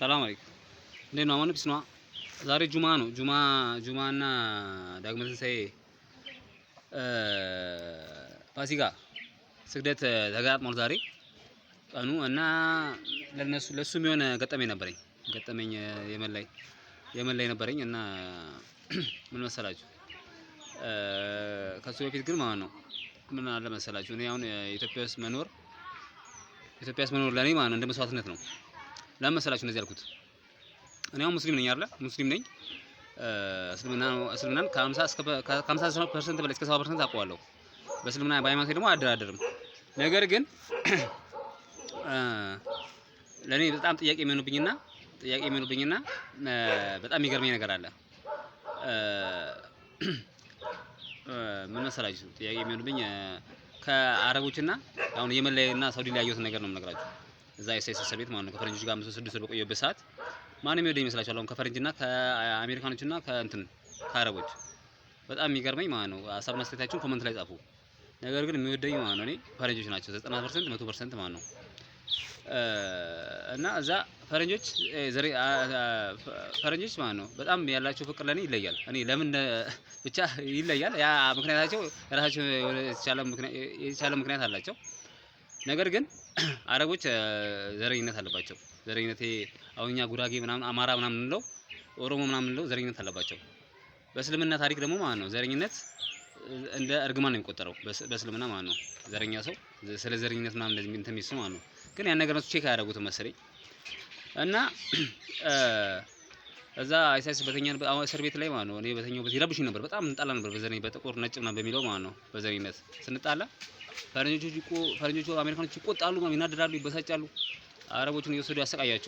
ሰላም አለይኩም። እንዴት ነው? አማን ቢስ ነው። ዛሬ ጁማ ነው። ጁማና ዳግመ ትንሳኤ ፋሲካ ስግደት ተጋጥሟል ዛሬ ቀኑ እና ለሱ የሚሆን ገጠመኝ የመን ላይ ነበረኝ እና ምን መሰላችሁ ከሱ በፊት ግን ማለት ነው ምን አለ መሰላችሁ እኔ አሁን ኢትዮጵያ ውስጥ መኖር ለኔ ማለት ነው እንደ መስዋዕትነት ነው። ለምን መሰላችሁ እንደዚህ ያልኩት? እኔ አሁን ሙስሊም ነኝ አይደል? ሙስሊም ነኝ። እስልምናን ከ50% በላይ እስከ 70% አውቀዋለሁ። በእስልምና በሃይማኖቴ ደግሞ አደራደርም። ነገር ግን ለኔ በጣም ጥያቄ የሚሆንብኝና በጣም የሚገርመኝ ነገር አለ። ምን መሰላችሁ ጥያቄ የሚሆንብኝ ከአረቦችና አሁን የመን ላይ እና ሳውዲ ላይ ያየሁትን ነገር ነው የምነግራችሁ። እዛ ኤስኤስ እስር ቤት ማለት ነው ከፈረንጆች ጋር 5-6 ወር በቆየሁበት ሰዓት ማንም የሚወደኝ ይመስላችኋል? አሁን ከፈረንጅና ከአሜሪካኖችና ከአረቦች በጣም የሚገርመኝ ማለት ነው። ሀሳብና አስተያየታችሁን ኮሜንት ላይ ጻፉ። ነገር ግን የሚወደኝ ማለት ነው እኔ ፈረንጆች ናቸው 90% 100% ማለት ነው። እና እዛ ፈረንጆች ማለት ነው በጣም ያላቸው ፍቅር ለኔ ይለያል። እኔ ለምን ብቻ ይለያል። ያ ምክንያታቸው ራሳቸው የተቻለ ምክንያት አላቸው። ነገር ግን አረቦች ዘረኝነት አለባቸው። ዘረኝነቴ አሁን እኛ ጉራጌ ምናምን አማራ ምናምን እንለው ኦሮሞ ምናምን እንለው ዘረኝነት አለባቸው። በእስልምና ታሪክ ደግሞ ማለት ነው ዘረኝነት እንደ እርግማን ነው የሚቆጠረው በእስልምና ማለት ነው። ዘረኛ ሰው ስለ ዘረኝነት ምናምን እንደዚህ እንትን የሚስው ማለት ነው። ግን ያን ነገር ነው ቼክ አያደርጉትም መሰለኝ። እና እዛ አይሳይስ በተኛን እስር ቤት ላይ ማለት ነው እኔ በተኛውበት ይረብሽኝ ነበር። በጣም እንጣላ ነበር በዘረኝ በጥቁር ነጭ ምናምን በሚለው ማለት ነው። በዘረኝነት ስንጣላ ፈረንጆቹ አሜሪካኖቹ ይቆጣሉ፣ ይናደዳሉ፣ ይበሳጫሉ። አረቦቹን እየወሰዱ ያሰቃያቸዋል።